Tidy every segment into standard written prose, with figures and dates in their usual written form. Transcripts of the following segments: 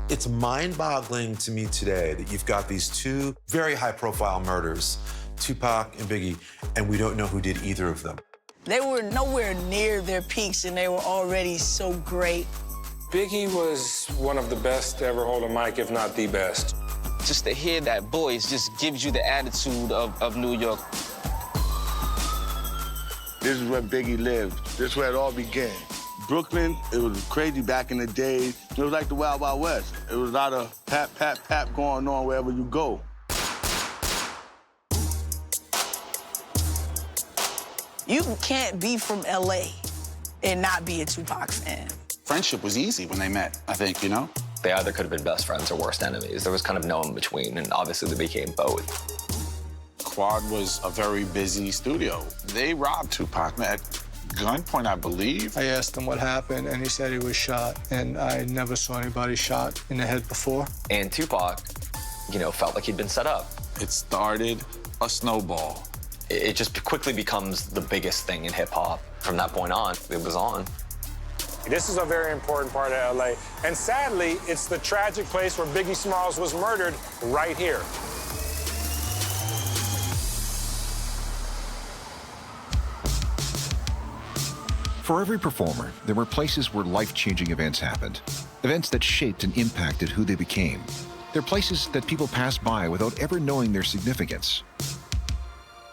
It's mind-boggling to me today that you've got these two very high-profile murders, Tupac and Biggie, and we don't know who did either of them. They were nowhere near their peaks, and they were already so great. Biggie was one of the best to ever hold a mic, if not the best. Just to hear that voice just gives you the attitude of New York. This is where Biggie lived. This is where it all began. Brooklyn, it was crazy back in the day. It was like the Wild Wild West. It was a lot of pap, pap, pap going on wherever you go. You can't be from L.A. and not be a Tupac fan. Friendship was easy when they met, I think, you know? They either could have been best friends or worst enemies. There was kind of no in between, and obviously they became both. Quad was a very busy studio. They robbed Tupac at gunpoint, I believe. I asked him what happened, and he said he was shot, and I never saw anybody shot in the head before. And Tupac, you know, felt like he'd been set up. It started a snowball. It just quickly becomes the biggest thing in hip-hop. From that point on, it was on. This is a very important part of L.A., and sadly, it's the tragic place where Biggie Smalls was murdered right here. For every performer, there were places where life-changing events happened, events that shaped and impacted who they became. They're places that people pass by without ever knowing their significance.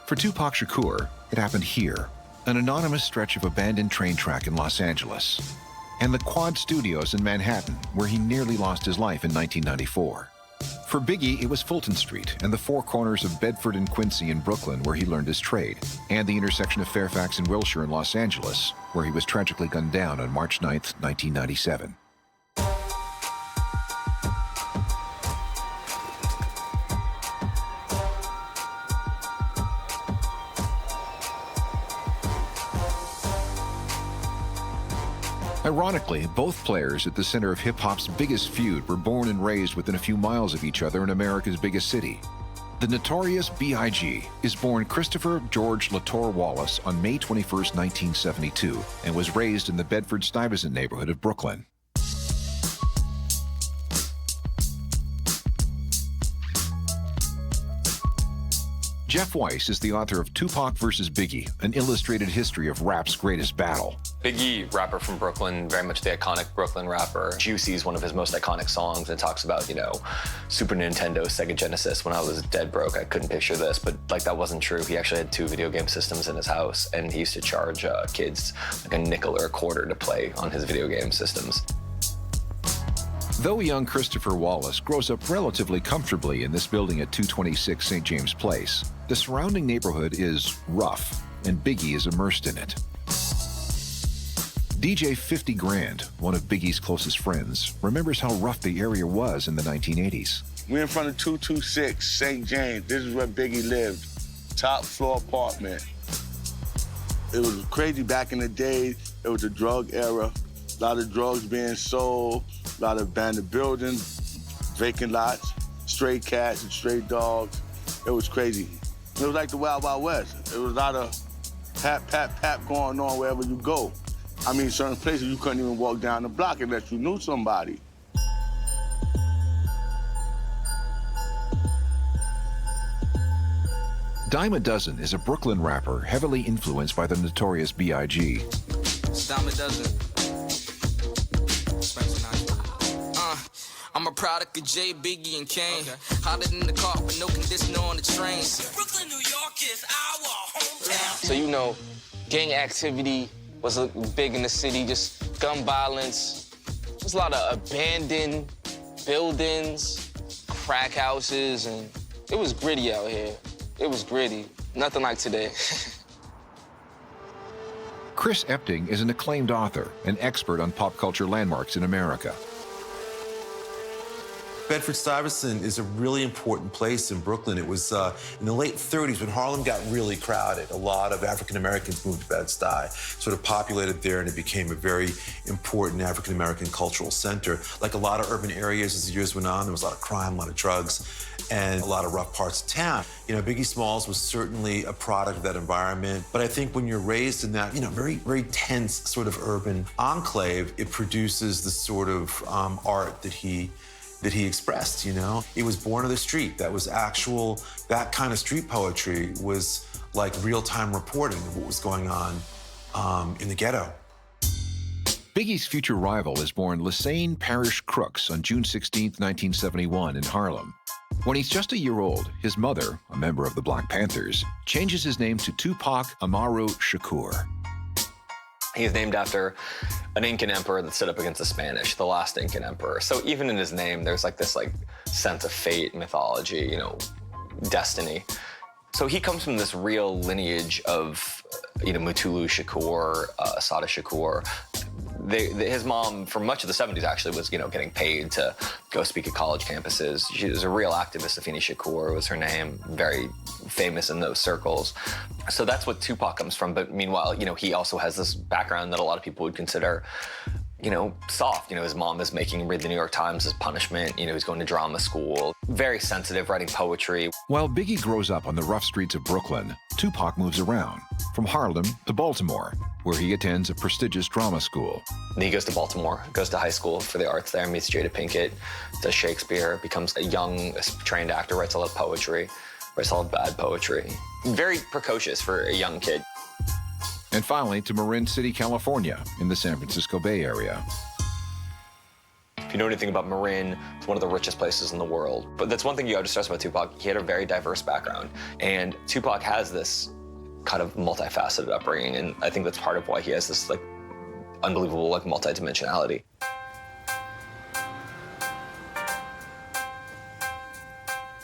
For Tupac Shakur, it happened here, an anonymous stretch of abandoned train track in Los Angeles, and the Quad Studios in Manhattan, where he nearly lost his life in 1994. For Biggie, it was Fulton Street and the four corners of Bedford and Quincy in Brooklyn, where he learned his trade, and the intersection of Fairfax and Wilshire in Los Angeles, where he was tragically gunned down on March 9, 1997. Ironically, both players at the center of hip-hop's biggest feud were born and raised within a few miles of each other in America's biggest city. The Notorious B.I.G. is born Christopher George Latour Wallace on May 21, 1972, and was raised in the Bedford-Stuyvesant neighborhood of Brooklyn. Jeff Weiss is the author of Tupac vs. Biggie, an illustrated history of rap's greatest battle. Biggie, rapper from Brooklyn, very much the iconic Brooklyn rapper. Juicy is one of his most iconic songs. It talks about, you know, Super Nintendo, Sega Genesis. When I was dead broke, I couldn't picture this, but like that wasn't true. He actually had 2 video game systems in his house, and he used to charge kids like a nickel or a quarter to play on his video game systems. Though young Christopher Wallace grows up relatively comfortably in this building at 226 St. James Place, the surrounding neighborhood is rough, and Biggie is immersed in it. DJ 50 Grand, one of Biggie's closest friends, remembers how rough the area was in the 1980s. We're in front of 226 St. James. This is where Biggie lived. Top floor apartment. It was crazy back in the day. It was a drug era. A lot of drugs being sold, a lot of abandoned buildings, vacant lots, stray cats and stray dogs. It was crazy. It was like the Wild Wild West. It was a lot of pap, pap, pap going on wherever you go. I mean, certain places you couldn't even walk down the block unless you knew somebody. Dime a Dozen is a Brooklyn rapper heavily influenced by the Notorious B.I.G. Dime a dozen. I'm a product of J, Biggie, and Kane. Okay. Hotter than the car, but no conditioner on the trains. Brooklyn, New York is our hometown. So, you know, gang activity was big in the city, just gun violence. There's a lot of abandoned buildings, crack houses, and it was gritty out here. It was gritty. Nothing like today. Chris Epting is an acclaimed author and expert on pop culture landmarks in America. Bedford-Stuyvesant is a really important place in Brooklyn. It was in the late 30s when Harlem got really crowded. A lot of African-Americans moved to Bed-Stuy, sort of populated there, and it became a very important African-American cultural center. Like a lot of urban areas as the years went on, there was a lot of crime, a lot of drugs, and a lot of rough parts of town. You know, Biggie Smalls was certainly a product of that environment, but I think when you're raised in that, you know, very, very tense sort of urban enclave, it produces the sort of art that he that he expressed, you know? It was born of the street. That was actual, that kind of street poetry was like real-time reporting of what was going on in the ghetto. Biggie's future rival is born Lassane Parish Crooks on June 16, 1971 in Harlem. When he's just a year old, his mother, a member of the Black Panthers, changes his name to Tupac Amaru Shakur. He's named after an Incan emperor that stood up against the Spanish, the last Incan emperor. So even in his name, there's like this sense of fate, mythology, you know, destiny. So he comes from this real lineage of, you know, Mutulu Shakur, Assata Shakur. His mom, for much of the 70s, actually, was, you know, getting paid to go speak at college campuses. She was a real activist. Afeni Shakur was her name, very famous in those circles. So that's what Tupac comes from. But meanwhile, you know, he also has this background that a lot of people would consider, you know, soft. You know, his mom is making him read the New York Times as punishment. You know, he's going to drama school. Very sensitive, writing poetry. While Biggie grows up on the rough streets of Brooklyn, Tupac moves around, from Harlem to Baltimore, where he attends a prestigious drama school. And he goes to Baltimore, goes to high school for the arts there, meets Jada Pinkett, does Shakespeare, becomes a young, trained actor, writes a lot of poetry, writes a lot of bad poetry. Very precocious for a young kid. And finally to Marin City, California, in the San Francisco Bay Area. If you know anything about Marin, it's one of the richest places in the world. But that's one thing you have to stress about Tupac. He had a very diverse background. And Tupac has this kind of multifaceted upbringing, and I think that's part of why he has this, like, unbelievable, like, multidimensionality.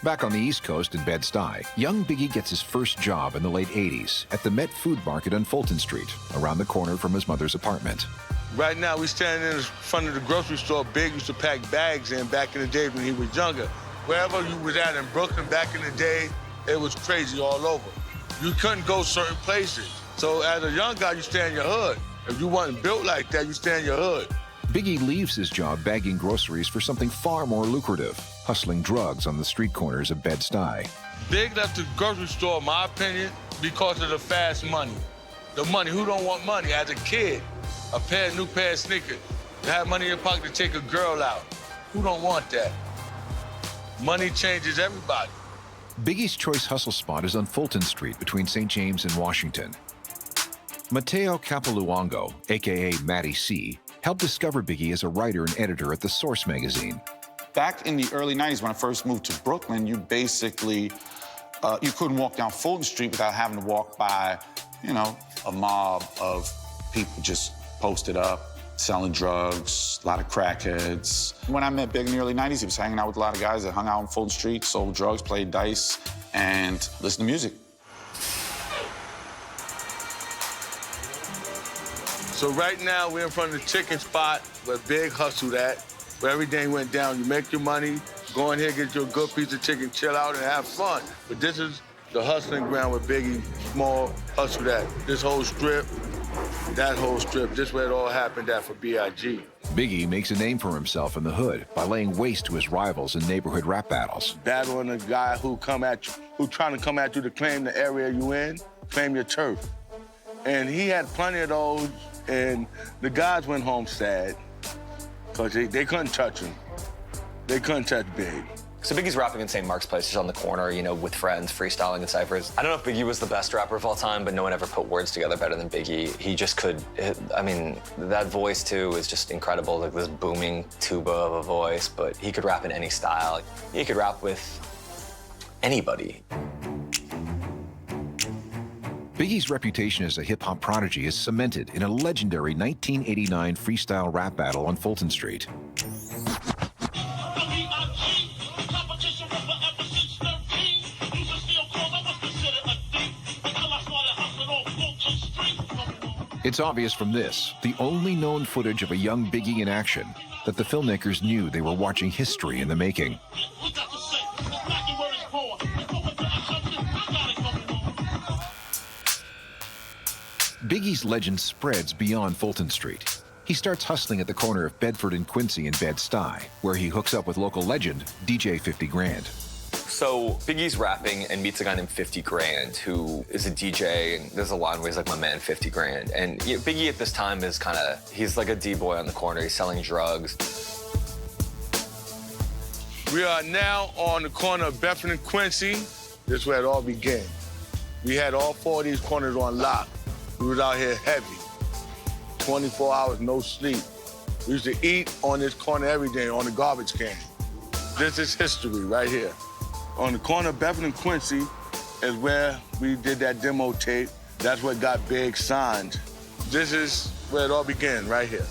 Back on the East Coast in Bed-Stuy, young Biggie gets his first job in the late 80s at the Met Food Market on Fulton Street, around the corner from his mother's apartment. Right now, we standing in front of the grocery store. Big used to pack bags in back in the day when he was younger. Wherever you was at in Brooklyn back in the day, it was crazy all over. You couldn't go certain places. So as a young guy, you stay in your hood. If you wasn't built like that, you stay in your hood. Biggie leaves his job bagging groceries for something far more lucrative, hustling drugs on the street corners of Bed-Stuy. Big left the grocery store, in my opinion, because of the fast money. The money, who don't want money? As a kid, a new pair of sneakers, to have money in your pocket to take a girl out. Who don't want that? Money changes everybody. Biggie's choice hustle spot is on Fulton Street between St. James and Washington. Mateo Capaluongo, a.k.a. Matty C., helped discover Biggie as a writer and editor at The Source magazine. Back in the early 90s, when I first moved to Brooklyn, you basically, you couldn't walk down Fulton Street without having to walk by, you know, a mob of people just posted up, selling drugs, a lot of crackheads. When I met Big in the early 90s, he was hanging out with a lot of guys that hung out on Fulton Street, sold drugs, played dice, and listened to music. So right now, we're in front of the chicken spot where Big hustled at, where everything went down. You make your money, go in here, get you a good piece of chicken, chill out, and have fun. But this is the hustling ground where Biggie Small hustled at. This whole strip, that whole strip, this is where it all happened at for B.I.G. Biggie makes a name for himself in the hood by laying waste to his rivals in neighborhood rap battles. Battling a guy who trying to come at you to claim the area you in, claim your turf. And he had plenty of those, and the guys went home sad because they couldn't touch him. They couldn't touch Big. So Biggie's rapping in St. Mark's Place, just on the corner, you know, with friends, freestyling and ciphers. I don't know if Biggie was the best rapper of all time, but no one ever put words together better than Biggie. He just could, I mean, that voice, too, is just incredible, like this booming tuba of a voice, but he could rap in any style. He could rap with anybody. Biggie's reputation as a hip-hop prodigy is cemented in a legendary 1989 freestyle rap battle on Fulton Street. It's obvious from this, the only known footage of a young Biggie in action, that the filmmakers knew they were watching history in the making. Biggie's legend spreads beyond Fulton Street. He starts hustling at the corner of Bedford and Quincy in Bed-Stuy, where he hooks up with local legend, DJ 50 Grand. So Biggie's rapping and meets a guy named 50 Grand, who is a DJ, and there's a line where he's like, my man, 50 Grand. And you know, Biggie at this time is he's like a D-boy on the corner, he's selling drugs. We are now on the corner of Bedford and Quincy. This is where it all began. We had all 4 of these corners on lock. We was out here heavy. 24 hours, no sleep. We used to eat on this corner every day on the garbage can. This is history right here. On the corner of Bedford and Quincy is where we did that demo tape. That's what got Big signed. This is where it all began, right here.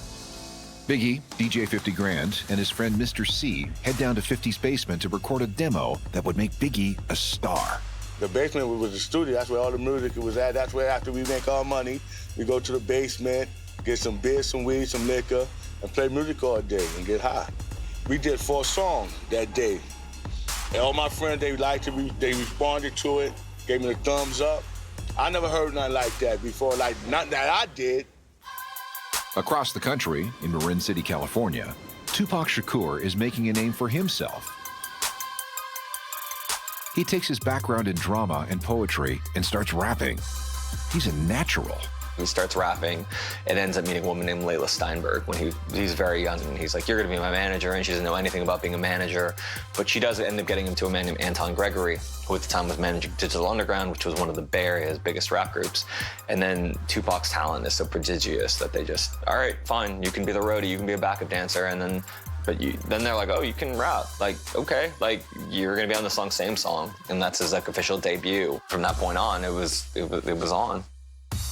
Biggie, DJ 50 Grand, and his friend Mr. C head down to 50's basement to record a demo that would make Biggie a star. The basement was the studio. That's where all the music was at. That's where after we make our money, we go to the basement, get some beer, some weed, some liquor, and play music all day and get high. We did 4 songs that day. And all my friends, they liked it. They responded to it, gave me the thumbs up. I never heard nothing like that before, like nothing that I did. Across the country, in Marin City, California, Tupac Shakur is making a name for himself. He takes his background in drama and poetry and starts rapping. He's a natural. He starts rapping and ends up meeting a woman named Layla Steinberg when he's very young. And he's like, you're going to be my manager. And she doesn't know anything about being a manager. But she does end up getting him to a man named Anton Gregory, who at the time was managing Digital Underground, which was one of the Bay Area's biggest rap groups. And then Tupac's talent is so prodigious that they just, all right, fine, you can be the roadie, you can be a backup dancer. And then, then they're like, oh, you can rap. Like, okay, like you're going to be on the song, Same Song. And that's his like official debut. From that point on, it was on.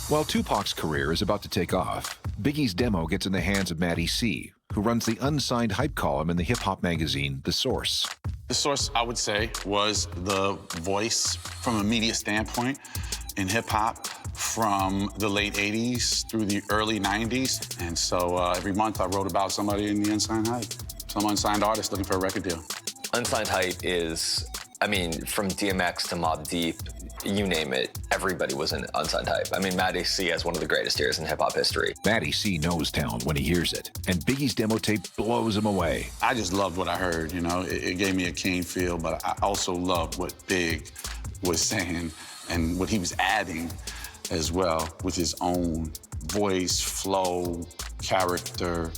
While Tupac's career is about to take off, Biggie's demo gets in the hands of Matty C, who runs the unsigned hype column in the hip-hop magazine, The Source. The Source, I would say, was the voice from a media standpoint in hip-hop from the late 80s through the early 90s. And so every month I wrote about somebody in the unsigned hype, some unsigned artist looking for a record deal. Unsigned hype is, I mean, from DMX to Mobb Deep, you name it, everybody was in unsigned hype. I mean, Matty C has one of the greatest ears in hip-hop history. Matty C knows talent when he hears it, and Biggie's demo tape blows him away. I just loved what I heard, you know? It gave me a keen feel, but I also loved what Big was saying and what he was adding as well with his own voice, flow, character,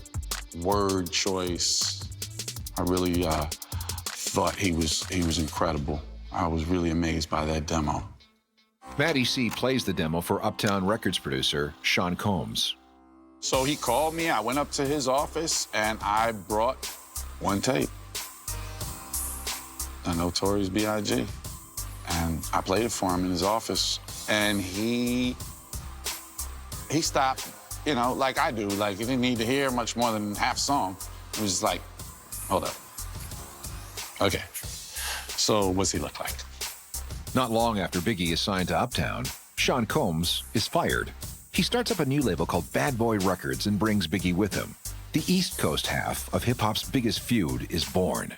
word choice. I really thought he was incredible. I was really amazed by that demo. Matty C plays the demo for Uptown Records producer Sean Combs. So he called me, I went up to his office, and I brought one tape, the Notorious B.I.G. And I played it for him in his office, and he stopped, you know, like I do. Like, he didn't need to hear much more than half song. It was like, hold up. Okay. So what's he look like? Not long after Biggie is signed to Uptown, Sean Combs is fired. He starts up a new label called Bad Boy Records and brings Biggie with him. The East Coast half of hip-hop's biggest feud is born.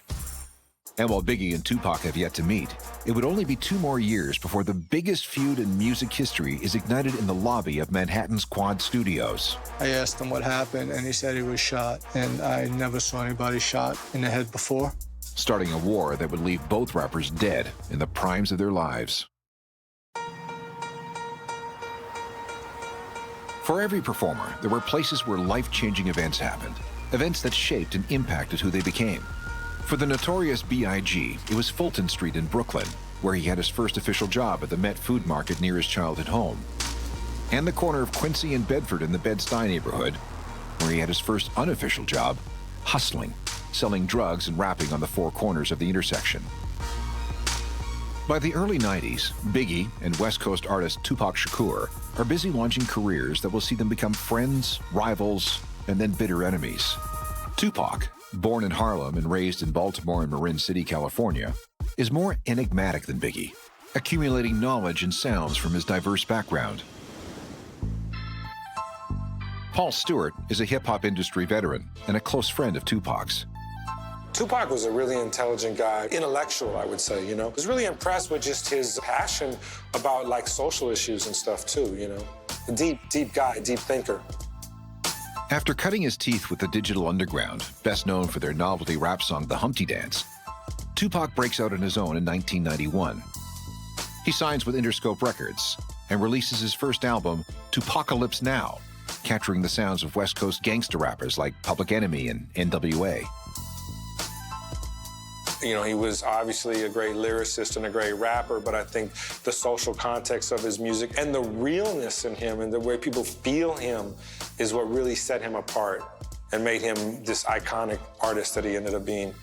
And while Biggie and Tupac have yet to meet, it would only be 2 more years before the biggest feud in music history is ignited in the lobby of Manhattan's Quad Studios. I asked him what happened, and he said he was shot, and I never saw anybody shot in the head before. Starting a war that would leave both rappers dead in the primes of their lives. For every performer, there were places where life-changing events happened, events that shaped and impacted who they became. For the Notorious B.I.G., it was Fulton Street in Brooklyn, where he had his first official job at the Met Food Market near his childhood home, and the corner of Quincy and Bedford in the Bed-Stuy neighborhood, where he had his first unofficial job, hustling, selling drugs and rapping on the 4 corners of the intersection. By the early 90s, Biggie and West Coast artist Tupac Shakur are busy launching careers that will see them become friends, rivals, and then bitter enemies. Tupac, born in Harlem and raised in Baltimore and Marin City, California, is more enigmatic than Biggie, accumulating knowledge and sounds from his diverse background. Paul Stewart is a hip-hop industry veteran and a close friend of Tupac's. Tupac was a really intelligent guy, intellectual, I would say, you know. I was really impressed with just his passion about, like, social issues and stuff, too, you know. A deep guy, deep thinker. After cutting his teeth with the Digital Underground, best known for their novelty rap song, The Humpty Dance, Tupac breaks out on his own in 1991. He signs with Interscope Records and releases his first album, Tupacalypse Now, capturing the sounds of West Coast gangster rappers like Public Enemy and NWA. You know, he was obviously a great lyricist and a great rapper, but I think the social context of his music and the realness in him and the way people feel him is what really set him apart and made him this iconic artist that he ended up being.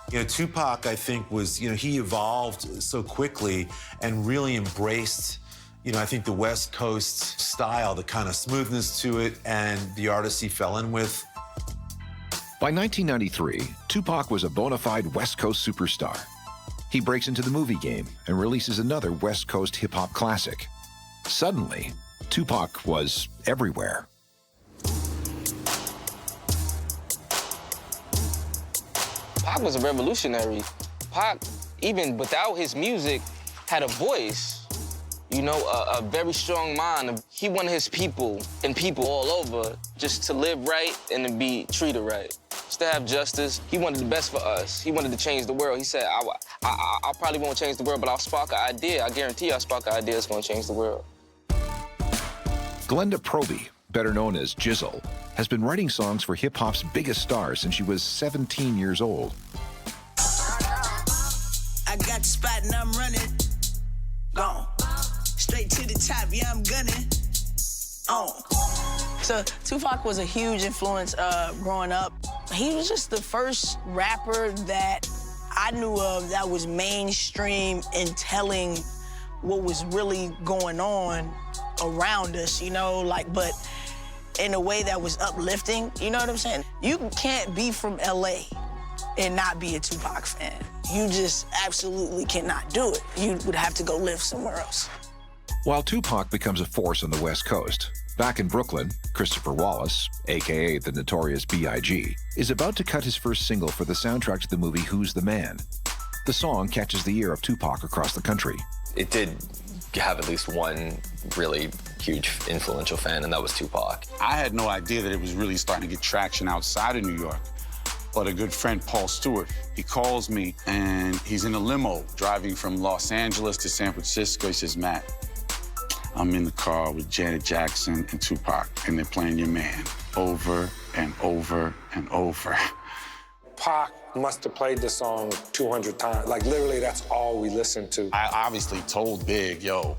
You know, Tupac, I think, was, you know, he evolved so quickly and really embraced, you know, I think the West Coast style, the kind of smoothness to it, and the artists he fell in with. By 1993, Tupac was a bona fide West Coast superstar. He breaks into the movie game and releases another West Coast hip-hop classic. Suddenly, Tupac was everywhere. Pac was a revolutionary. Pac, even without his music, had a voice. You know, a very strong mind. He wanted his people and people all over just to live right and to be treated right. Just to have justice. He wanted the best for us. He wanted to change the world. He said, I probably won't change the world, but I'll spark an idea. I guarantee I'll spark an idea that's gonna change the world. Glenda Proby, better known as Jizzle, has been writing songs for hip-hop's biggest stars since she was 17 years old. I got the spot and I'm running. Gone. Straight to the top, yeah, I'm gunning. So Tupac was a huge influence growing up. He was just the first rapper that I knew of that was mainstream in telling what was really going on around us, you know, like, but in a way that was uplifting, you know what I'm saying? You can't be from LA and not be a Tupac fan. You just absolutely cannot do it. You would have to go live somewhere else. While Tupac becomes a force on the West Coast, back in Brooklyn, Christopher Wallace, a.k.a. the Notorious B.I.G., is about to cut his first single for the soundtrack to the movie Who's the Man. The song catches the ear of Tupac across the country. It did have at least one really huge influential fan, and that was Tupac. I had no idea that it was really starting to get traction outside of New York. But a good friend, Paul Stewart, he calls me, and he's in a limo driving from Los Angeles to San Francisco. He says, Matt, I'm in the car with Janet Jackson and Tupac, and they're playing your man over and over and over. Pac must have played the song 200 times. Like, literally, that's all we listened to. I obviously told Big, yo,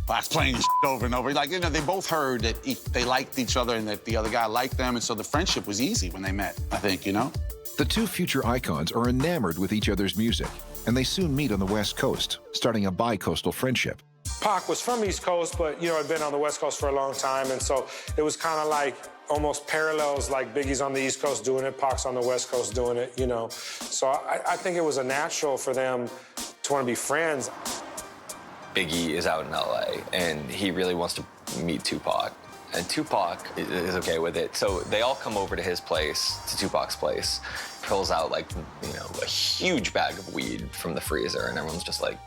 Pac's playing your over and over. Like, you know, they both heard that they liked each other and that the other guy liked them, and so the friendship was easy when they met, I think, you know? The two future icons are enamored with each other's music, and they soon meet on the West Coast, starting a bi-coastal friendship. Pac was from East Coast, but, you know, had been on the West Coast for a long time, and so it was kind of like almost parallels, like Biggie's on the East Coast doing it, Pac's on the West Coast doing it, you know. So I think it was a natural for them to want to be friends. Biggie is out in LA, and he really wants to meet Tupac. And Tupac is okay with it. So they all come over to his place, to Tupac's place, pulls out, like, you know, a huge bag of weed from the freezer, and everyone's just like,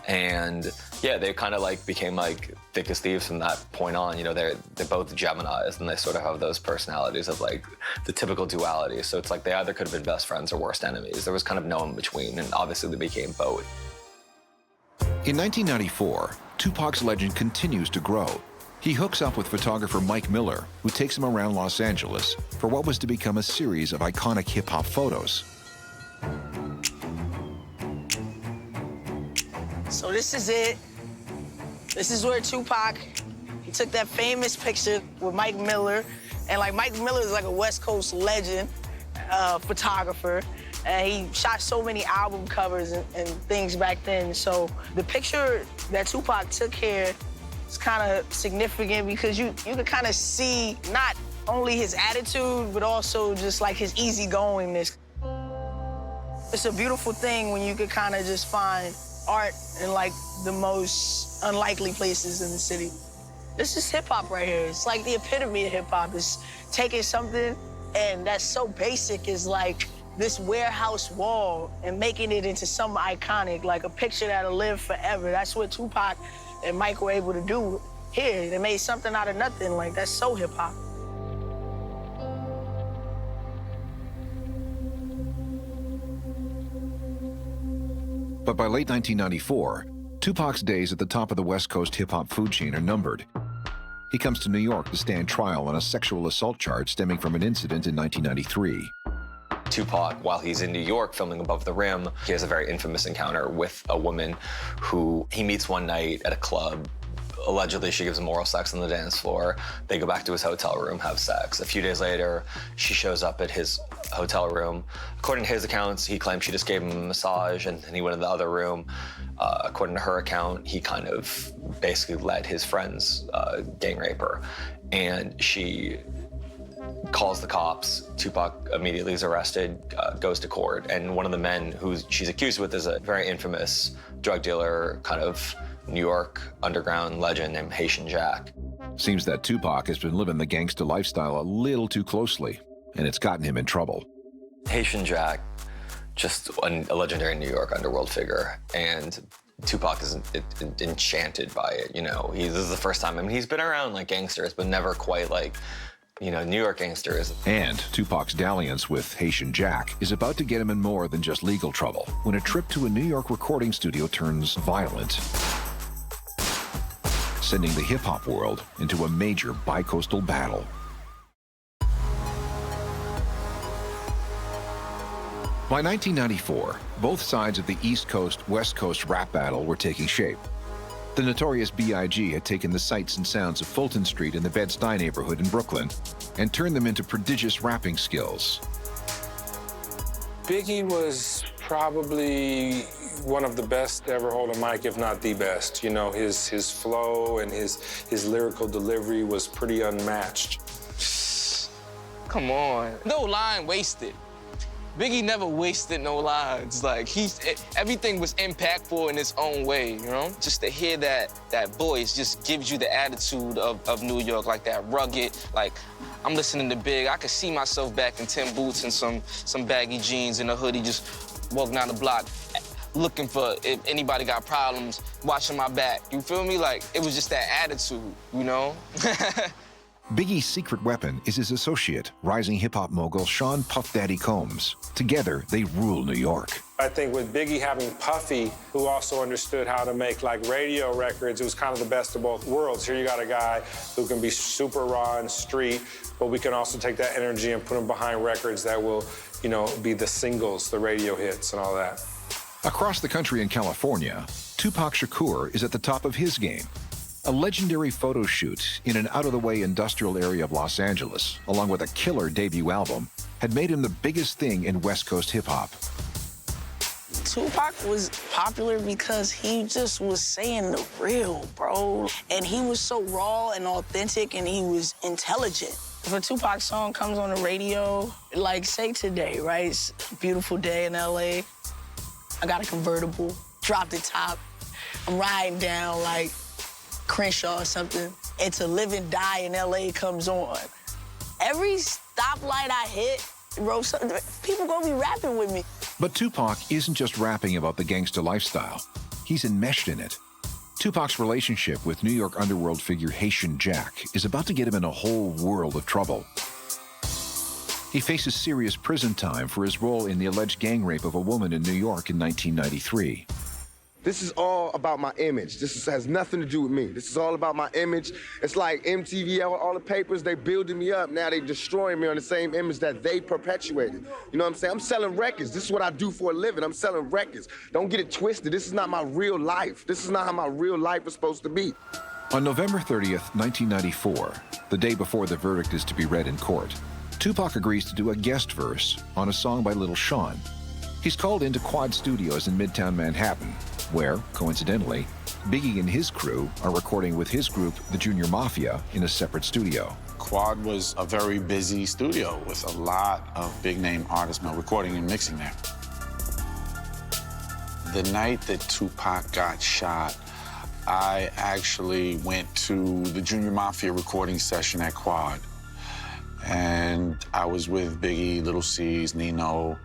and yeah, they kind of like became like thick as thieves from that point on. You know, they're both Geminis, and they sort of have those personalities of like the typical duality. So it's like they either could have been best friends or worst enemies. There was kind of no in between, and obviously they became both. In 1994, Tupac's legend continues to grow. He hooks up with photographer Mike Miller, who takes him around Los Angeles for what was to become a series of iconic hip-hop photos. So this is it. This is where Tupac, he took that famous picture with Mike Miller. And like Mike Miller is like a West Coast legend, photographer. And he shot so many album covers and things back then. So the picture that Tupac took here is kind of significant because you could kind of see not only his attitude, but also just like his easygoingness. It's a beautiful thing when you could kind of just find art in like the most unlikely places in the city. This is hip hop right here. It's like the epitome of hip hop. It's taking something and that's so basic as like this warehouse wall and making it into something iconic, like a picture that'll live forever. That's what Tupac and Mike were able to do here. They made something out of nothing. Like, that's so hip hop. But by late 1994, Tupac's days at the top of the West Coast hip-hop food chain are numbered. He comes to New York to stand trial on a sexual assault charge stemming from an incident in 1993. Tupac, while he's in New York filming Above the Rim, he has a very infamous encounter with a woman who he meets one night at a club. Allegedly, she gives him oral sex on the dance floor. They go back to his hotel room, have sex. A few days later, she shows up at his hotel room. According to his accounts, he claimed she just gave him a massage and he went in the other room. According to her account, he kind of basically let his friends gang rape her. And she calls the cops. Tupac immediately is arrested, goes to court. And one of the men who she's accused with is a very infamous drug dealer, kind of New York underground legend named Haitian Jack. Seems that Tupac has been living the gangsta lifestyle a little too closely, and it's gotten him in trouble. Haitian Jack, just a legendary New York underworld figure, and Tupac is enchanted by it, you know. This is the first time, I mean, he's been around like gangsters, but never quite like, you know, New York gangsters. And Tupac's dalliance with Haitian Jack is about to get him in more than just legal trouble when a trip to a New York recording studio turns violent, sending the hip-hop world into a major bi-coastal battle. By 1994, both sides of the East Coast-West Coast rap battle were taking shape. The Notorious B.I.G. had taken the sights and sounds of Fulton Street in the Bed-Stuy neighborhood in Brooklyn and turned them into prodigious rapping skills. Biggie was probably one of the best to ever hold a mic, if not the best. You know, his flow and his lyrical delivery was pretty unmatched. Come on. No line wasted. Biggie never wasted no lines. Like, everything was impactful in its own way, you know? Just to hear that voice just gives you the attitude of New York, like that rugged, like, I'm listening to Big, I could see myself back in Tim boots and some baggy jeans and a hoodie, just walking down the block, looking for if anybody got problems, watching my back. You feel me? Like, it was just that attitude, you know? Biggie's secret weapon is his associate, rising hip-hop mogul Sean Puff Daddy Combs. Together, they rule New York. I think with Biggie having Puffy, who also understood how to make like radio records, it was kind of the best of both worlds. Here you got a guy who can be super raw and street, but we can also take that energy and put him behind records that will, you know, be the singles, the radio hits and all that. Across the country in California, Tupac Shakur is at the top of his game. A legendary photo shoot in an out-of-the-way industrial area of Los Angeles, along with a killer debut album, had made him the biggest thing in West Coast hip-hop. Tupac was popular because he just was saying the real, bro. And he was so raw and authentic, and he was intelligent. If a Tupac song comes on the radio, like, say today, right? It's a beautiful day in L.A. I got a convertible, drop the top. I'm riding down, like, Crenshaw or something. It's a Live and Die in L.A. comes on. Every stoplight I hit, bro, people gonna be rapping with me. But Tupac isn't just rapping about the gangsta lifestyle. He's enmeshed in it. Tupac's relationship with New York underworld figure Haitian Jack is about to get him in a whole world of trouble. He faces serious prison time for his role in the alleged gang rape of a woman in New York in 1993. This is all about my image. Has nothing to do with me. This is all about my image. It's like MTV, all the papers, they building me up. Now they destroying me on the same image that they perpetuated. You know what I'm saying? I'm selling records. This is what I do for a living. I'm selling records. Don't get it twisted. This is not my real life. This is not how my real life is supposed to be. On November 30th, 1994, the day before the verdict is to be read in court, Tupac agrees to do a guest verse on a song by Little Sean. He's called into Quad Studios in Midtown Manhattan, where, coincidentally, Biggie and his crew are recording with his group, the Junior Mafia, in a separate studio. Quad was a very busy studio with a lot of big-name artists recording and mixing there. The night that Tupac got shot, I actually went to the Junior Mafia recording session at Quad. And I was with Biggie, Little C's, Nino,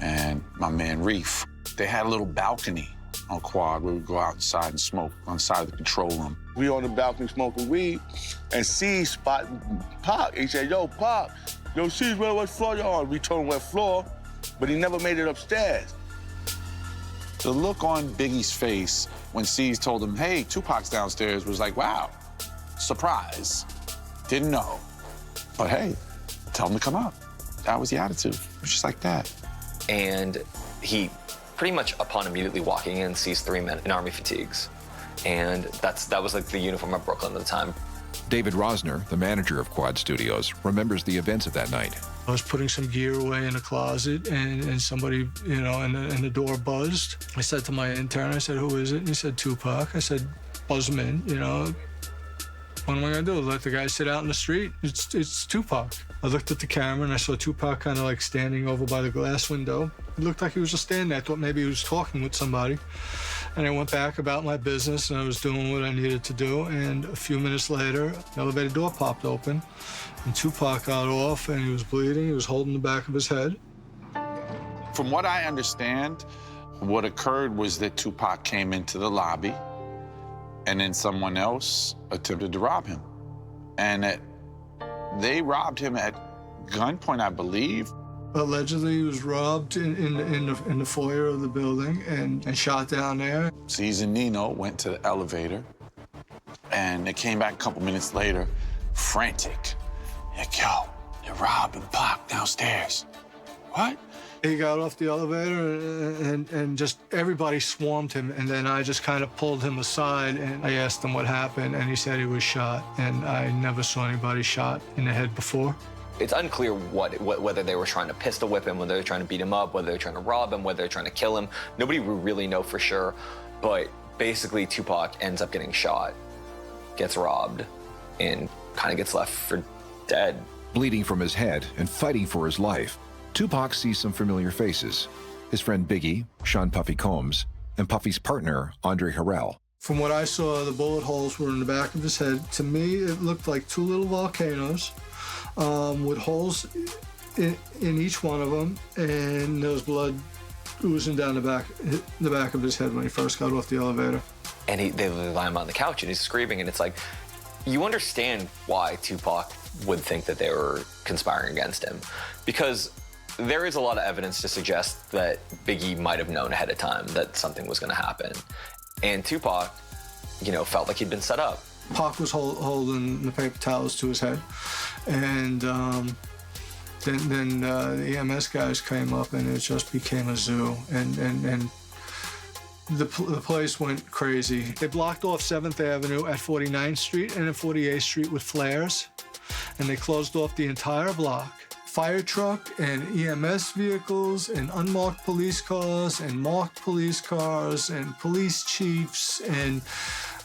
and my man Reef. They had a little balcony on Quad where we go outside and smoke on the side of the control room. We on the balcony smoking weed, and C spot Pac. He said, yo, Pac, yo, C's, what floor you on? We told him what floor, but he never made it upstairs. The look on Biggie's face when C's told him, hey, Tupac's downstairs, was like, wow, surprise. Didn't know. But hey, tell him to come up. That was the attitude. Just like that. And he pretty much upon immediately walking in sees 3 men in army fatigues. And that was like the uniform of Brooklyn at the time. David Rosner, the manager of Quad Studios, remembers the events of that night. I was putting some gear away in a closet, and somebody, you know, and the door buzzed. I said to my intern, I said, "Who is it?" And he said, "Tupac." I said, "Buzz him in, you know. What am I gonna do? Let the guy sit out in the street? It's Tupac." I looked at the camera and I saw Tupac kind of like standing over by the glass window. It looked like he was just standing there. I thought maybe he was talking with somebody. And I went back about my business and I was doing what I needed to do. And a few minutes later, the elevator door popped open and Tupac got off and he was bleeding. He was holding the back of his head. From what I understand, what occurred was that Tupac came into the lobby and then someone else attempted to rob him. And that they robbed him at gunpoint, I believe. Allegedly, he was robbed in the foyer of the building and shot down there. C's and Nino went to the elevator, and they came back a couple minutes later, frantic. Like, yo, they're robbing Pac downstairs. What? He got off the elevator and just everybody swarmed him, and then I just kind of pulled him aside and I asked him what happened, and he said he was shot, and I never saw anybody shot in the head before. It's unclear whether they were trying to pistol whip him, whether they were trying to beat him up, whether they were trying to rob him, whether they were trying to kill him. Nobody would really know for sure, but basically Tupac ends up getting shot, gets robbed, and kind of gets left for dead. Bleeding from his head and fighting for his life, Tupac sees some familiar faces. His friend Biggie, Sean Puffy Combs, and Puffy's partner, Andre Harrell. From what I saw, the bullet holes were in the back of his head. To me, it looked like 2 little volcanoes with holes in each one of them, and there was blood oozing down the back of his head when he first got off the elevator. And they lie him on the couch and he's screaming, and it's like, you understand why Tupac would think that they were conspiring against him, because there is a lot of evidence to suggest that Biggie might have known ahead of time that something was going to happen. And Tupac, you know, felt like he'd been set up. Pac was holding the paper towels to his head, and then the EMS guys came up, and it just became a zoo, and the place went crazy. They blocked off 7th Avenue at 49th Street and at 48th Street with flares, and they closed off the entire block. Fire truck and EMS vehicles and unmarked police cars and marked police cars and police chiefs and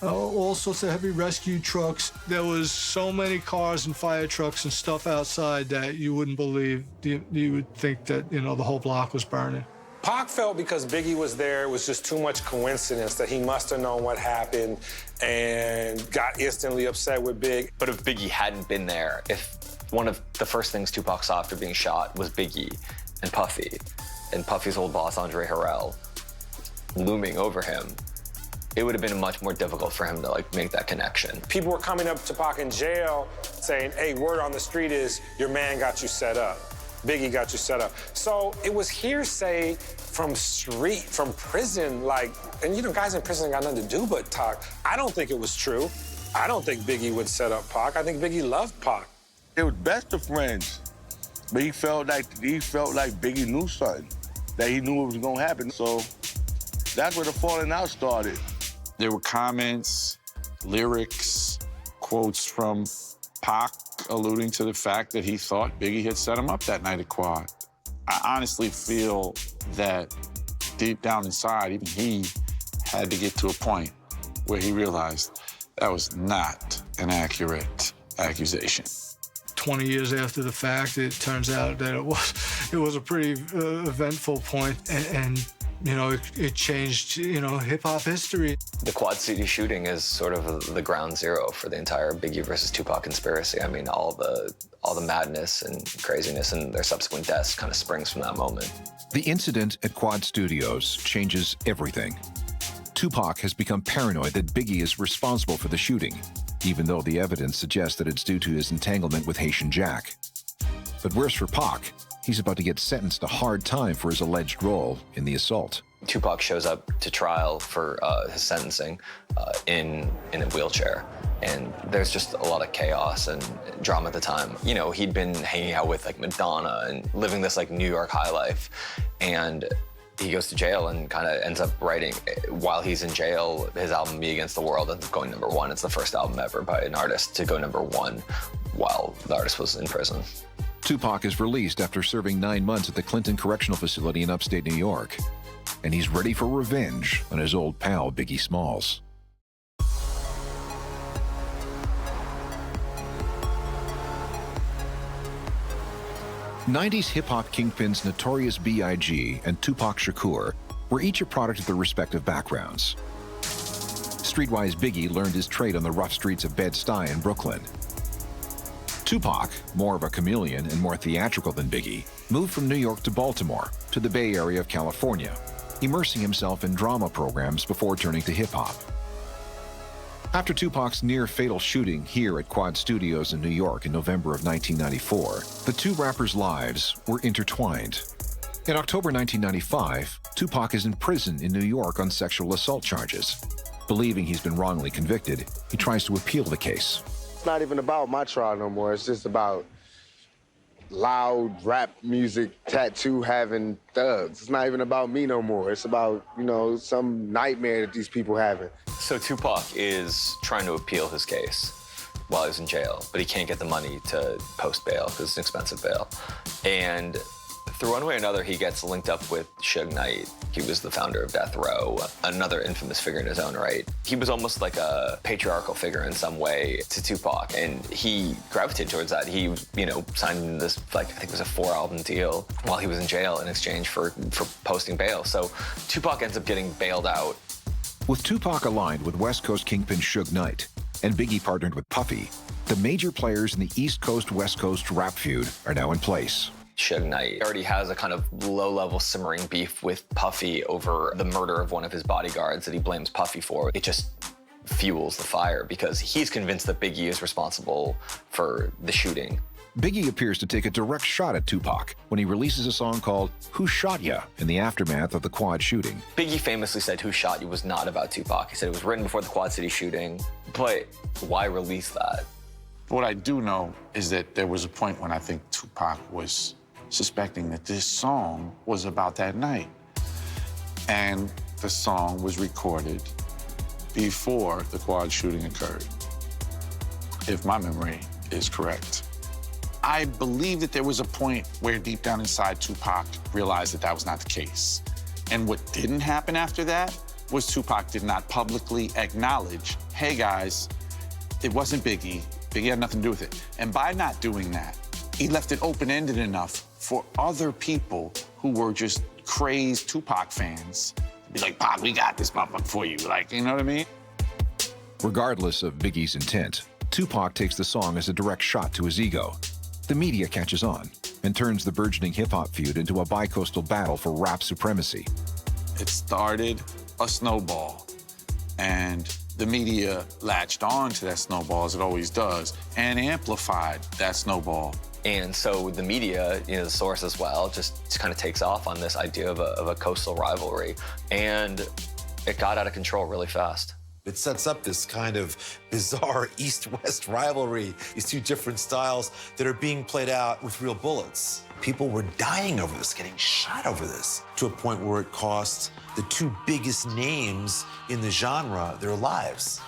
all sorts of heavy rescue trucks. There was so many cars and fire trucks and stuff outside that you wouldn't believe. You would think that, you know, the whole block was burning. Pac felt because Biggie was there, it was just too much coincidence that he must have known what happened and got instantly upset with Big. But if Biggie hadn't been there, if one of the first things Tupac saw after being shot was Biggie and Puffy's old boss, Andre Harrell, looming over him, it would have been much more difficult for him to, like, make that connection. People were coming up to Pac in jail saying, hey, word on the street is your man got you set up. Biggie got you set up. So it was hearsay from prison, like, and you know, guys in prison got nothing to do but talk. I don't think it was true. I don't think Biggie would set up Pac. I think Biggie loved Pac. They were best of friends, but he felt like Biggie knew something, that he knew it was gonna happen. So that's where the falling out started. There were comments, lyrics, quotes from Pac alluding to the fact that he thought Biggie had set him up that night at Quad. I honestly feel that deep down inside, even he had to get to a point where he realized that was not an accurate accusation. 20 years after the fact, it turns out that it was a pretty eventful point, and you know, it changed, you know, hip-hop history. The Quad City shooting is sort of the ground zero for the entire Biggie versus Tupac conspiracy. I mean, all the madness and craziness and their subsequent deaths kind of springs from that moment. The incident at Quad Studios changes everything. Tupac has become paranoid that Biggie is responsible for the shooting, even though the evidence suggests that it's due to his entanglement with Haitian Jack. But worse for Pac, he's about to get sentenced a hard time for his alleged role in the assault. Tupac shows up to trial for his sentencing in a wheelchair. And there's just a lot of chaos and drama at the time. You know, he'd been hanging out with like Madonna and living this like New York high life. And he goes to jail and kind of ends up writing, while he's in jail, his album Me Against the World ends up going #1. It's the first album ever by an artist to go #1 while the artist was in prison. Tupac is released after serving 9 months at the Clinton Correctional Facility in upstate New York. And he's ready for revenge on his old pal, Biggie Smalls. '90s hip-hop kingpins Notorious B.I.G. and Tupac Shakur were each a product of their respective backgrounds. Streetwise Biggie learned his trade on the rough streets of Bed-Stuy in Brooklyn. Tupac, more of a chameleon and more theatrical than Biggie, moved from New York to Baltimore, to the Bay Area of California, immersing himself in drama programs before turning to hip-hop. After Tupac's near-fatal shooting here at Quad Studios in New York in November of 1994, the two rappers' lives were intertwined. In October 1995, Tupac is in prison in New York on sexual assault charges. Believing he's been wrongly convicted, he tries to appeal the case. It's not even about my trial no more. It's just about loud rap music, tattoo-having thugs. It's not even about me no more. It's about, you know, some nightmare that these people having. So Tupac is trying to appeal his case while he's in jail, but he can't get the money to post bail because it's an expensive bail. And through one way or another, he gets linked up with Suge Knight. He was the founder of Death Row, another infamous figure in his own right. He was almost like a patriarchal figure in some way to Tupac, and he gravitated towards that. He, you know, signed this, like, I think it was a 4-album deal while he was in jail in exchange for posting bail. So Tupac ends up getting bailed out. With Tupac aligned with West Coast kingpin Suge Knight and Biggie partnered with Puffy, the major players in the East Coast-West Coast rap feud are now in place. Suge Knight already has a kind of low-level simmering beef with Puffy over the murder of one of his bodyguards that he blames Puffy for. It just fuels the fire because he's convinced that Biggie is responsible for the shooting. Biggie appears to take a direct shot at Tupac when he releases a song called Who Shot Ya in the aftermath of the Quad shooting. Biggie famously said Who Shot You was not about Tupac. He said it was written before the Quad City shooting, but why release that? What I do know is that there was a point when I think Tupac was suspecting that this song was about that night. And the song was recorded before the Quad shooting occurred, if my memory is correct. I believe that there was a point where deep down inside Tupac realized that that was not the case. And what didn't happen after that was Tupac did not publicly acknowledge, hey guys, it wasn't Biggie. Biggie had nothing to do with it. And by not doing that, he left it open-ended enough for other people who were just crazed Tupac fans to be like, Pac, we got this motherfucker for you. Like, you know what I mean? Regardless of Biggie's intent, Tupac takes the song as a direct shot to his ego. The media catches on and turns the burgeoning hip-hop feud into a bi-coastal battle for rap supremacy. It started a snowball, and the media latched on to that snowball, as it always does, and amplified that snowball. And so the media, you know, the source as well, just kind of takes off on this idea of a coastal rivalry. And it got out of control really fast. It sets up this kind of bizarre East-West rivalry, these two different styles that are being played out with real bullets. People were dying over this, getting shot over this, to a point where it cost the two biggest names in the genre their lives.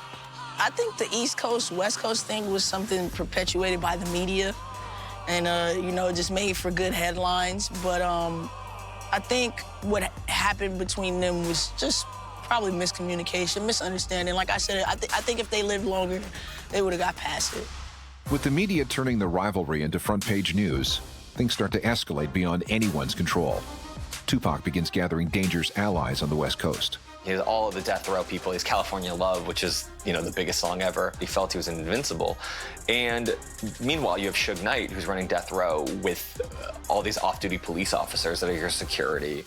I think the East Coast, West Coast thing was something perpetuated by the media. And, you know, it just made for good headlines. But I think what happened between them was just probably miscommunication, misunderstanding. Like I said, I think if they lived longer, they would have got past it. With the media turning the rivalry into front-page news, things start to escalate beyond anyone's control. Tupac begins gathering dangerous allies on the West Coast. He has all of the Death Row people. He has California Love, which is, you know, the biggest song ever. He felt he was invincible. And meanwhile, you have Suge Knight, who's running Death Row with all these off-duty police officers that are your security,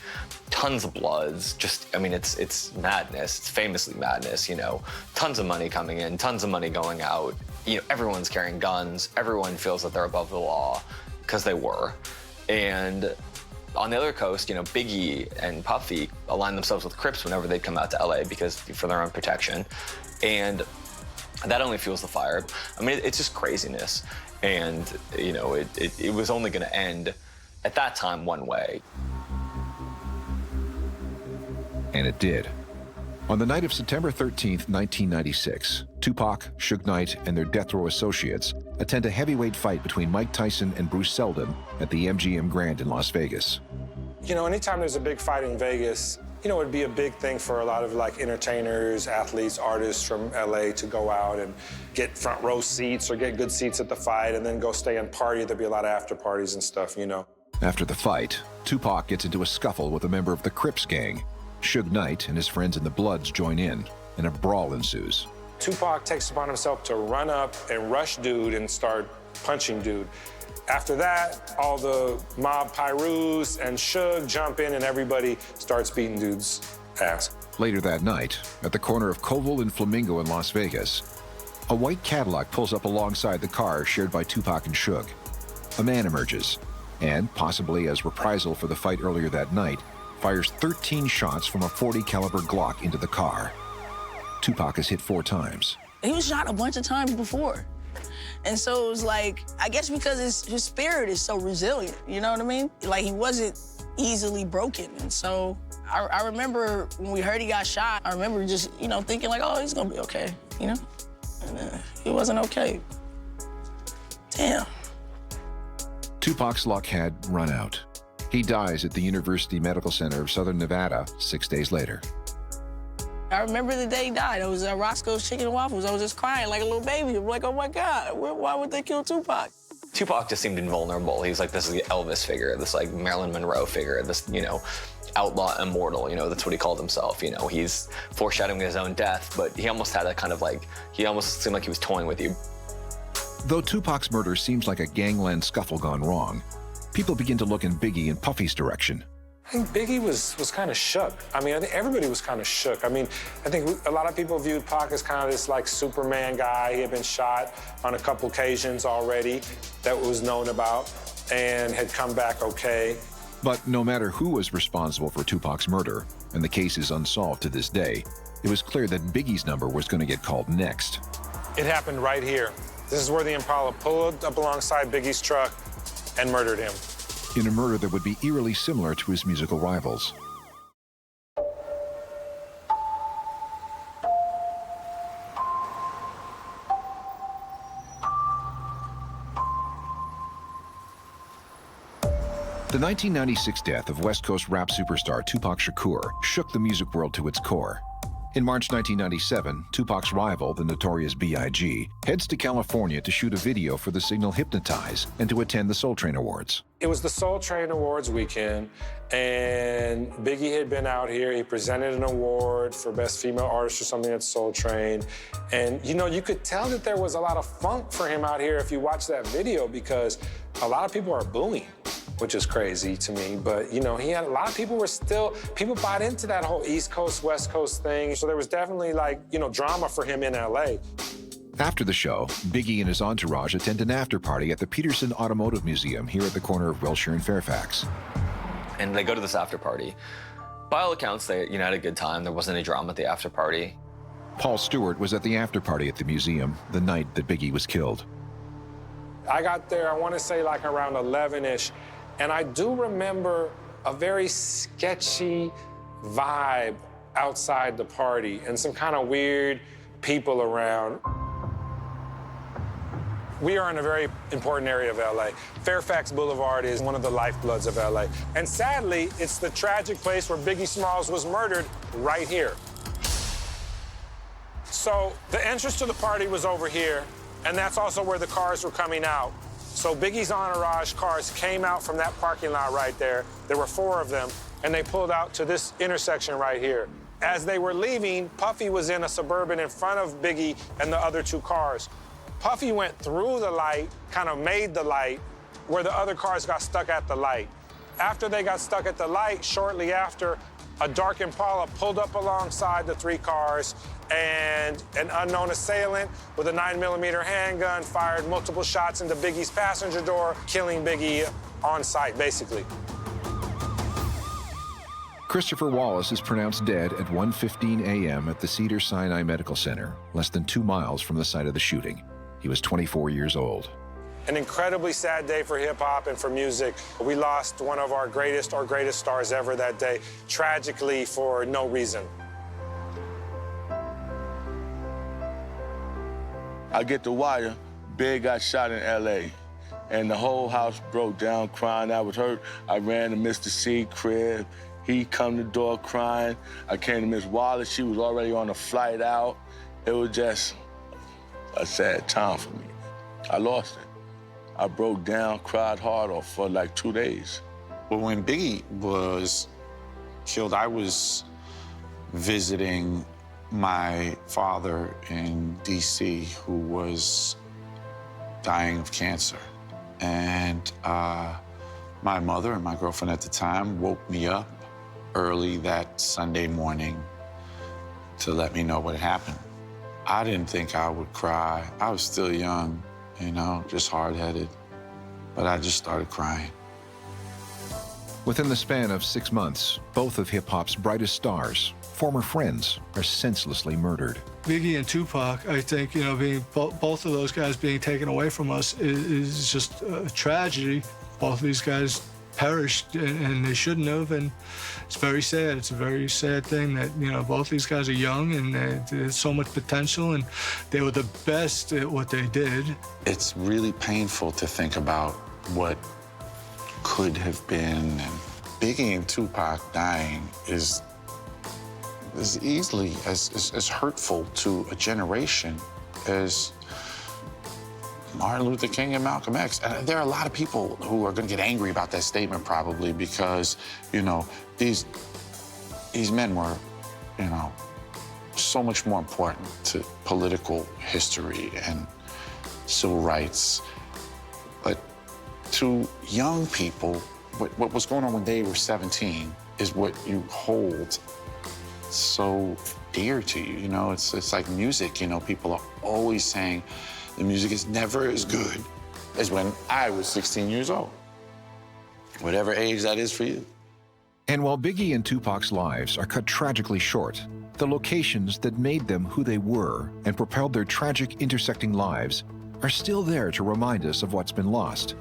tons of bloods. Just, I mean, it's madness. It's famously madness, you know. Tons of money coming in, tons of money going out. You know, everyone's carrying guns. Everyone feels that they're above the law, because they were. And On the other coast, you know, Biggie and Puffy aligned themselves with Crips whenever they'd come out to LA because for their own protection. And that only fuels the fire. I mean, it's just craziness. And, you know, it was only gonna end at that time one way. And it did. On the night of September 13th, 1996, Tupac, Suge Knight, and their death row associates attend a heavyweight fight between Mike Tyson and Bruce Seldon at the MGM Grand in Las Vegas. You know, anytime there's a big fight in Vegas, you know, it'd be a big thing for a lot of like entertainers, athletes, artists from LA to go out and get front row seats or get good seats at the fight and then go stay and party. There'd be a lot of after parties and stuff, you know. After the fight, Tupac gets into a scuffle with a member of the Crips gang. Suge Knight and his friends in the Bloods join in, and a brawl ensues. Tupac takes upon himself to run up and rush dude and start punching dude. After that, all the mob Pyrus and Suge jump in and everybody starts beating dude's ass. Later that night, at the corner of Koval and Flamingo in Las Vegas, a white Cadillac pulls up alongside the car shared by Tupac and Suge. A man emerges, and, possibly as reprisal for the fight earlier that night, fires 13 shots from a .40 caliber Glock into the car. Tupac is hit 4 times. He was shot a bunch of times before. And so it was like, I guess because his spirit is so resilient, you know what I mean? Like, he wasn't easily broken. And so I remember when we heard he got shot, I remember just, you know, thinking like, oh, he's gonna be okay, you know? And he wasn't okay. Damn. Tupac's luck had run out. He dies at the University Medical Center of Southern Nevada 6 days later. I remember the day he died. I was at Roscoe's Chicken and Waffles. I was just crying like a little baby. I'm like, oh my God, why would they kill Tupac? Tupac just seemed invulnerable. He's like this Elvis figure, this like Marilyn Monroe figure, this, you know, outlaw immortal, you know, that's what he called himself. You know, he's foreshadowing his own death, but he almost had that kind of like, he almost seemed like he was toying with you. Though Tupac's murder seems like a gangland scuffle gone wrong, people begin to look in Biggie and Puffy's direction. I think Biggie was kind of shook. I mean, I think everybody was kind of shook. I mean, I think a lot of people viewed Pac as kind of this like Superman guy. He had been shot on a couple occasions already that was known about and had come back okay. But no matter who was responsible for Tupac's murder, and the case is unsolved to this day, it was clear that Biggie's number was going to get called next. It happened right here. This is where the Impala pulled up alongside Biggie's truck and murdered him. In a murder that would be eerily similar to his musical rivals. The 1996 death of West Coast rap superstar Tupac Shakur shook the music world to its core. In March 1997, Tupac's rival, the Notorious B.I.G., heads to California to shoot a video for the single Hypnotize and to attend the Soul Train Awards. It was the Soul Train Awards weekend, and Biggie had been out here. He presented an award for Best Female Artist or something at Soul Train. And, you know, you could tell that there was a lot of funk for him out here if you watch that video because a lot of people are booing, which is crazy to me. But, you know, he had a lot of people people bought into that whole East Coast, West Coast thing. So there was definitely like, you know, drama for him in LA. After the show, Biggie and his entourage attend an after-party at the Peterson Automotive Museum here at the corner of Wilshire and Fairfax. And they go to this after party. By all accounts, they had a good time. There wasn't any drama at the after party. Paul Stewart was at the after party at the museum the night that Biggie was killed. I got there, I want to say like around 11-ish, and I do remember a very sketchy vibe outside the party and some kind of weird people around. We are in a very important area of LA. Fairfax Boulevard is one of the lifebloods of LA. And sadly, it's the tragic place where Biggie Smalls was murdered right here. So the entrance to the party was over here, and that's also where the cars were coming out. So Biggie's entourage cars came out from that parking lot right there. There were 4 of them, and they pulled out to this intersection right here. As they were leaving, Puffy was in a Suburban in front of Biggie and the other 2 cars. Puffy went through the light, kind of made the light, where the other cars got stuck at the light. After they got stuck at the light, shortly after, a dark Impala pulled up alongside the 3 cars, and an unknown assailant with a 9mm handgun fired multiple shots into Biggie's passenger door, killing Biggie on sight, basically. Christopher Wallace is pronounced dead at 1:15 a.m. at the Cedars-Sinai Medical Center, less than 2 miles from the site of the shooting. He was 24 years old. An incredibly sad day for hip-hop and for music. We lost one of our greatest stars ever that day, tragically for no reason. I get the wire, Big got shot in L.A., and the whole house broke down crying. I was hurt. I ran to Mr. C crib. He come to the door crying. I came to Miss Wallace. She was already on a flight out. It was just a sad time for me. I lost it. I broke down, cried hard off for like 2 days. Well, when Biggie was killed, I was visiting my father in D.C., who was dying of cancer. And my mother and my girlfriend at the time woke me up early that Sunday morning to let me know what happened. I didn't think I would cry. I was still young, you know, just hard-headed. But I just started crying. Within the span of 6 months, both of hip-hop's brightest stars, former friends, are senselessly murdered. Biggie and Tupac, I think, you know, both of those guys being taken away from us is just a tragedy. Both of these guys perished, and they shouldn't have, and it's very sad. It's a very sad thing that, you know, both these guys are young, and there's so much potential, and they were the best at what they did. It's really painful to think about what could have been. And Biggie and Tupac dying is easily as hurtful to a generation as Martin Luther King and Malcolm X. And there are a lot of people who are going to get angry about that statement probably because, you know, these men were, you know, so much more important to political history and civil rights. But to young people, what was going on when they were 17 is what you hold so dear to you. You know, it's like music. You know, people are always saying the music is never as good as when I was 16 years old. Whatever age that is for you. And while Biggie and Tupac's lives are cut tragically short, the locations that made them who they were and propelled their tragic intersecting lives are still there to remind us of what's been lost.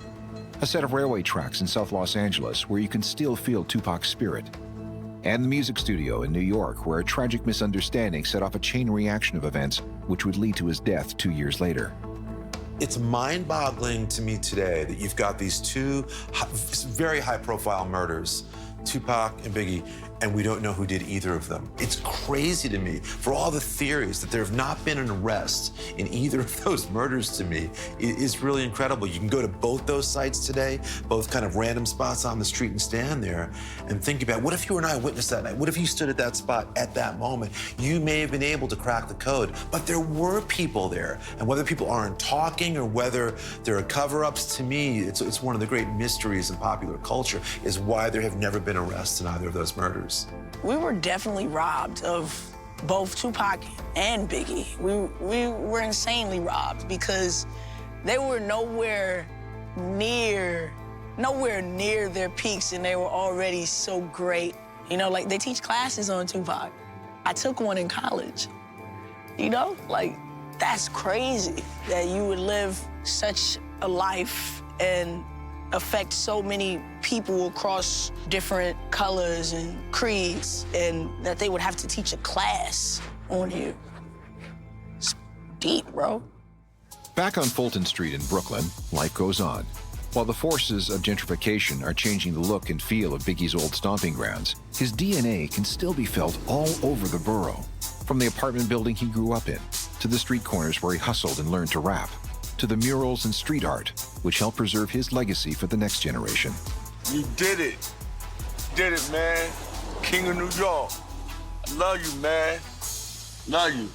A set of railway tracks in South Los Angeles where you can still feel Tupac's spirit. And the music studio in New York where a tragic misunderstanding set off a chain reaction of events which would lead to his death 2 years later. It's mind-boggling to me today that you've got these two very high-profile murders, Tupac and Biggie, and we don't know who did either of them. It's crazy to me, for all the theories, that there have not been an arrest in either of those murders to me is really incredible. You can go to both those sites today, both kind of random spots on the street, and stand there and think about, what if you were an eyewitness that night? What if you stood at that spot at that moment? You may have been able to crack the code, but there were people there. And whether people aren't talking or whether there are cover-ups, to me, it's one of the great mysteries in popular culture, is why there have never been arrests in either of those murders. We were definitely robbed of both Tupac and Biggie. We were insanely robbed because they were nowhere near their peaks, and they were already so great. You know, like, they teach classes on Tupac. I took one in college. You know, like, that's crazy that you would live such a life and affect so many people across different colors and creeds, and that they would have to teach a class on you. It's deep, bro. Back on Fulton Street in Brooklyn, life goes on. While the forces of gentrification are changing the look and feel of Biggie's old stomping grounds, his DNA can still be felt all over the borough. From the apartment building he grew up in, to the street corners where he hustled and learned to rap, to the murals and street art, which help preserve his legacy for the next generation. You did it. Did it, man. King of New York. Love you, man. Love you.